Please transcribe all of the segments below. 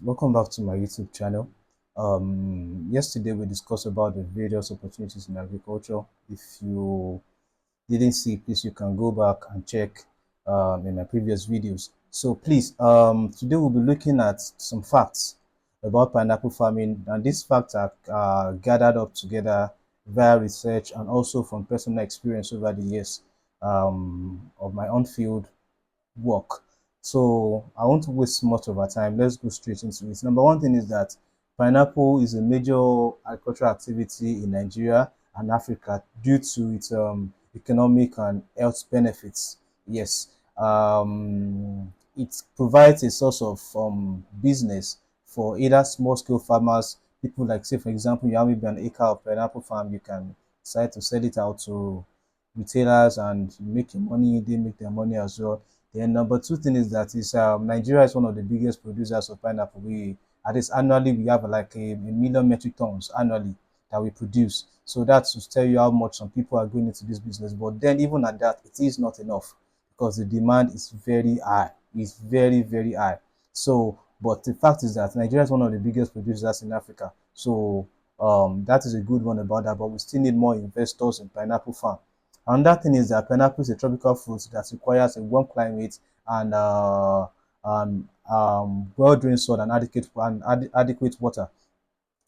welcome back to my YouTube channel. Yesterday we discussed about the various opportunities in agriculture. If you didn't see, please you can go back and check in my previous videos. So please, today we'll be looking at some facts about pineapple farming, and these facts are gathered up together via research and also from personal experience over the years of my own field work. So I won't waste much of our time. Let's go straight into it. Number one thing is that pineapple is a major agricultural activity in Nigeria and Africa due to its economic and health benefits. Yes, it provides a source of business for either small scale farmers, people like, say, for example, you have maybe an acre of pineapple farm, you can decide to sell it out to retailers and make your money, they make their money as well. Then number two thing is that is Nigeria is one of the biggest producers of pineapple. We at least annually we have like a million metric tons annually that we produce. So that's to tell you how much some people are going into this business. But then even at that, it is not enough because the demand is very high. It's very high. So, but the fact is that Nigeria is one of the biggest producers in Africa. So that is a good one about that. But we still need more investors in pineapple farm. Another thing is that pineapple is a tropical fruit that requires a warm climate and well-drained soil and adequate water.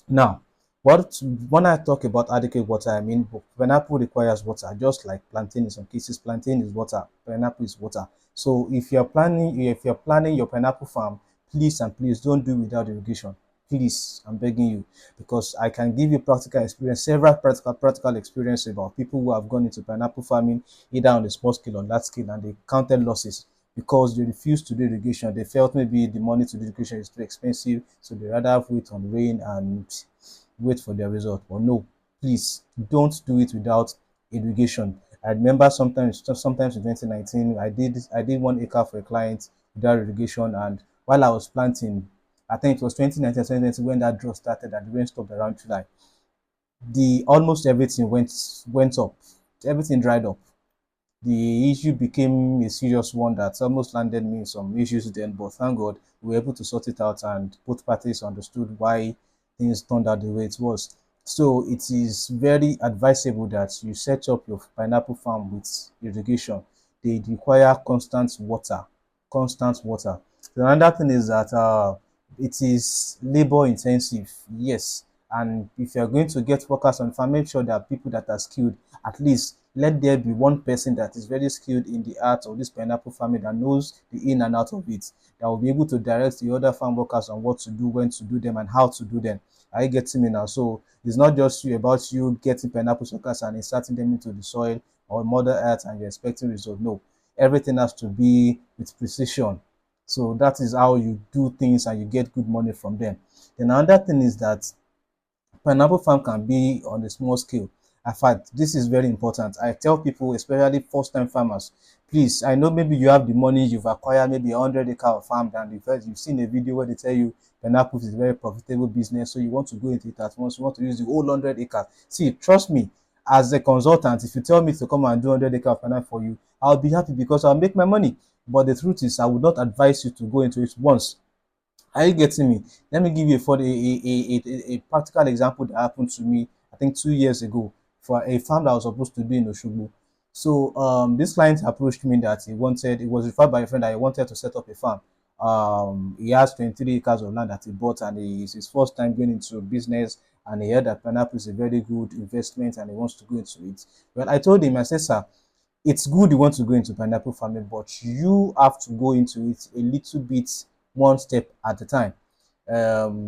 Now, what when I talk about adequate water, I mean pineapple requires water, just like plantain in some cases. Plantain is water, pineapple is water. So if you're planning your pineapple farm, please and please don't do without irrigation. Please, I'm begging you, because I can give you practical experience, several practical experience about people who have gone into pineapple farming, either on the small scale or large scale, and they counted losses because they refused to do irrigation. They felt maybe the money to do irrigation is too expensive, so they rather wait on rain and wait for their result. But no, please don't do it without irrigation. I remember sometimes in 2019, I did 1 acre for a client without irrigation, and while I was planting, I think it was 2019, 2020 when that drought started and the rain stopped around July. The almost everything went up, everything dried up. The issue became a serious one that almost landed me in some issues then, but thank God we were able to sort it out and both parties understood why things turned out the way it was. So it is very advisable that you set up your pineapple farm with irrigation. They require constant water, constant water. The another thing is that it is labor intensive, yes. And if you're going to get workers on farm, make sure there are people that are skilled. At least let there be one person that is very skilled in the art of this pineapple farming that knows the in and out of it, that will be able to direct the other farm workers on what to do, when to do them, and how to do them. Are you getting me now? So it's not just about you getting pineapple suckers and inserting them into the soil or mother earth and you're expecting result. No, everything has to be with precision. So that is how you do things and you get good money from them. Then another thing is that pineapple farm can be on a small scale. In fact, this is very important. I tell people, especially first-time farmers, please, I know maybe you have the money, you've acquired maybe 100 acre of farm, and you've seen a video where they tell you pineapples is a very profitable business, so you want to go into it at once, you want to use the whole 100 acres. See, trust me, as a consultant, if you tell me to come and do 100 acre of pineapple for you, I'll be happy because I'll make my money. But the truth is, I would not advise you to go into it once. Are you getting me? Let me give you a practical example that happened to me, I think 2 years ago, for a farm that I was supposed to do in Oshogbo. So this client approached me that he was referred by a friend that he wanted to set up a farm. He has 23 acres of land that he bought, and it's his first time going into business, and he heard that pineapple is a very good investment and he wants to go into it. Well, I told him, I said, sir, it's good you want to go into pineapple farming, but you have to go into it a little bit, one step at a time.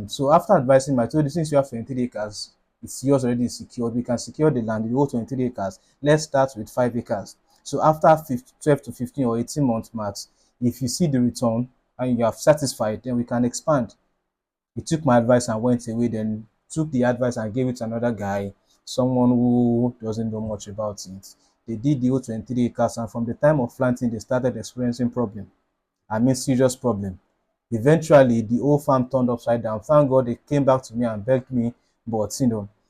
So after advising him, I told you, since you have 23 acres, it's yours already secured. We can secure the land, the whole 23 acres. Let's start with 5 acres. So after 12 to 15 or 18 months max, if you see the return and you are satisfied, then we can expand. He took my advice and went away, then took the advice and gave it to another guy, someone who doesn't know much about it. They did the whole 23 acres, and from the time of planting, they started experiencing problem. I mean, serious problem. Eventually, the whole farm turned upside down. Thank God they came back to me and begged me, but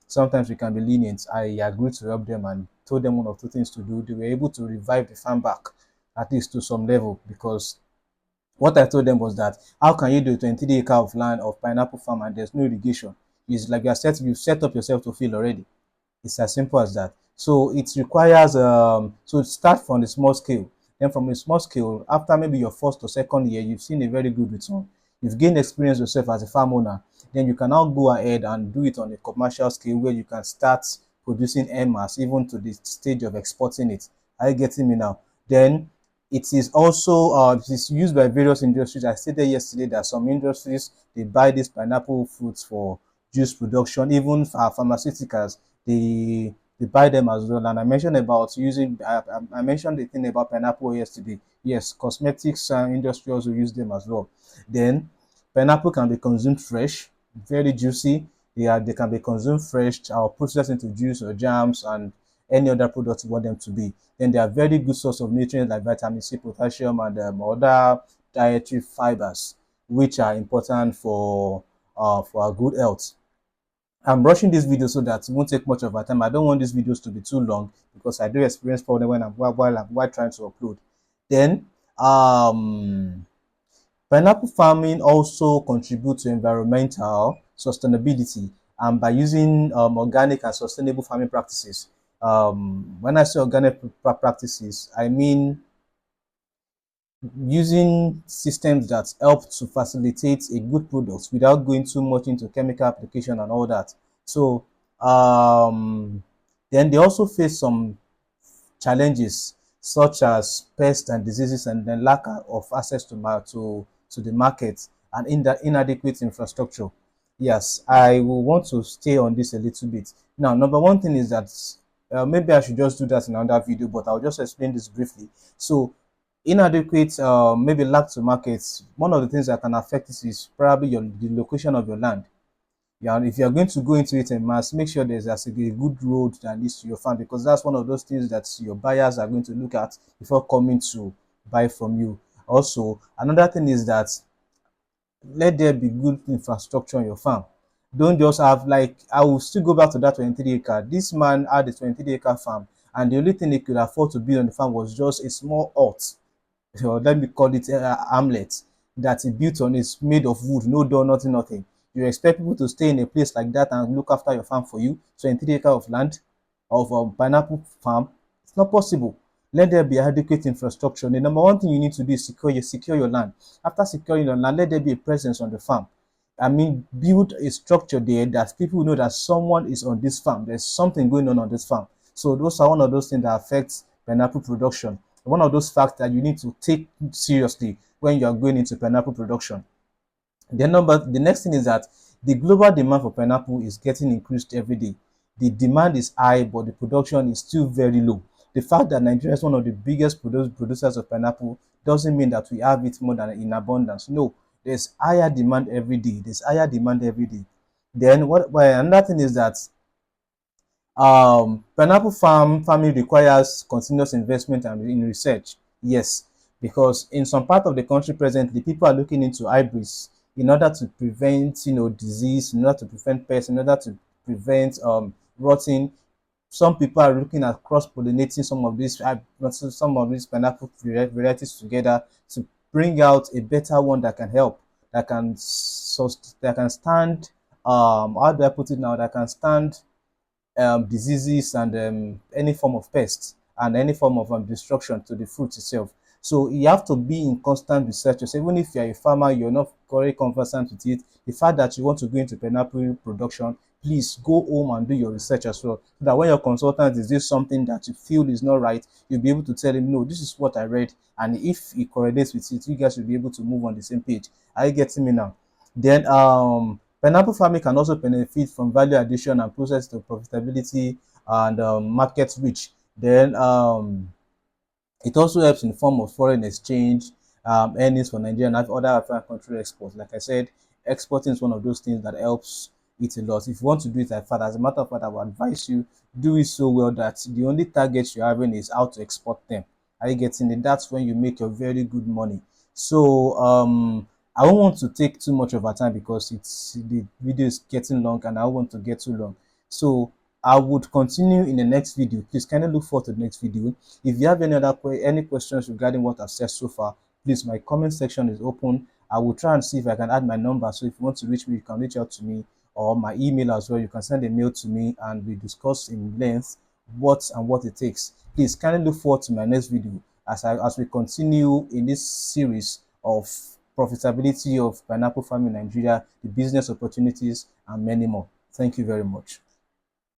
sometimes we can be lenient. I agreed to help them and told them one or two things to do. They were able to revive the farm back, at least to some level, because What I told them was that how can you do a 23 acre of land of pineapple farm and there's no irrigation? It's like you set up yourself to fail already. It's as simple as that. So it requires so start from the small scale. Then from a small scale, after maybe your first or second year, you've seen a very good return. You've gained experience yourself as a farm owner. Then you can now go ahead and do it on a commercial scale where you can start producing mass even to the stage of exporting it. Are you getting me now? Then it is also it is used by various industries. I stated yesterday that some industries they buy these pineapple fruits for juice production, even pharmaceuticals they buy them as well. And I mentioned about using I mentioned the thing about pineapple yesterday. Yes, cosmetics industry also use them as well. Then pineapple can be consumed fresh, very juicy. They can be consumed fresh or processed into juice or jams and any other product you want them to be. Then they are very good source of nutrients like vitamin C, potassium, and other dietary fibers, which are important for our good health. I'm rushing this video so that it won't take much of our time. I don't want these videos to be too long because I do experience problem when while trying to upload. Then pineapple farming also contributes to environmental sustainability and by using organic and sustainable farming practices. When I say organic practices, I mean using systems that help to facilitate a good product without going too much into chemical application and all that. So then they also face some challenges such as pests and diseases and the lack of access to the market and in the inadequate infrastructure. Yes, I will want to stay on this a little bit. Now, number one thing is that maybe I should just do that in another video, but I'll just explain this briefly. So, inadequate, maybe lack to markets. One of the things that can affect this is probably the location of your land. Yeah, and if you're going to go into it en mass, make sure there's a good road that leads to your farm because that's one of those things that your buyers are going to look at before coming to buy from you. Also, another thing is that let there be good infrastructure on your farm. Don't just have like I will still go back to that 23 acre. This man had a 23 acre farm, and the only thing he could afford to build on the farm was just a small hut, or let me call it hamlet that he built on is made of wood, no door, nothing, nothing. You expect people to stay in a place like that and look after your farm for you? 23 acre of land of pineapple farm? It's not possible. Let there be adequate infrastructure. The number one thing you need to do is secure your land. After securing your land, let there be a presence on the farm. I mean, build a structure there that people know that someone is on this farm. There's something going on this farm. So those are one of those things that affects pineapple production. One of those facts that you need to take seriously when you are going into pineapple production. The next thing is that the global demand for pineapple is getting increased every day. The demand is high, but the production is still very low. The fact that Nigeria is one of the biggest producers of pineapple doesn't mean that we have it more than in abundance. No, there's higher demand every day. There's higher demand every day. Then what? Well, another thing is that pineapple farming requires continuous investment and in research. Yes, because in some part of the country presently, people are looking into hybrids in order to prevent, disease, in order to prevent pests, in order to prevent rotting. Some people are looking at cross-pollinating some of these pineapple varieties together to bring out a better one that can help, that can stand. How do I put it now? That can stand diseases and any form of pests and any form of destruction to the fruit itself. So you have to be in constant research. So even if you're a farmer, you're not very conversant with it, the fact that you want to go into pineapple production, please go home and do your research as well. So that when your consultant is this something that you feel is not right, you'll be able to tell him, no, this is what I read. And if he correlates with it, you guys will be able to move on the same page. Are you getting me now? Then pineapple farming can also benefit from value addition and process to profitability and market reach. Then it also helps in the form of foreign exchange earnings for Nigeria and other African country exports. Like I said, exporting is one of those things that helps it a lot. If you want to do it like that, as a matter of fact, I would advise you do it so well that the only target you're having is how to export them. Are you getting it? That's when you make your very good money. So I don't want to take too much of our time because the video is getting long and I don't want to get too long. So I would continue in the next video. Please kindly look forward to the next video. If you have any questions regarding what I've said so far, please, my comment section is open. I will try and see if I can add my number. So if you want to reach me, you can reach out to me, or my email as well. You can send a mail to me and we discuss in length what it takes. Please kindly look forward to my next video as we continue in this series of profitability of pineapple farming in Nigeria, the business opportunities, and many more. Thank you very much.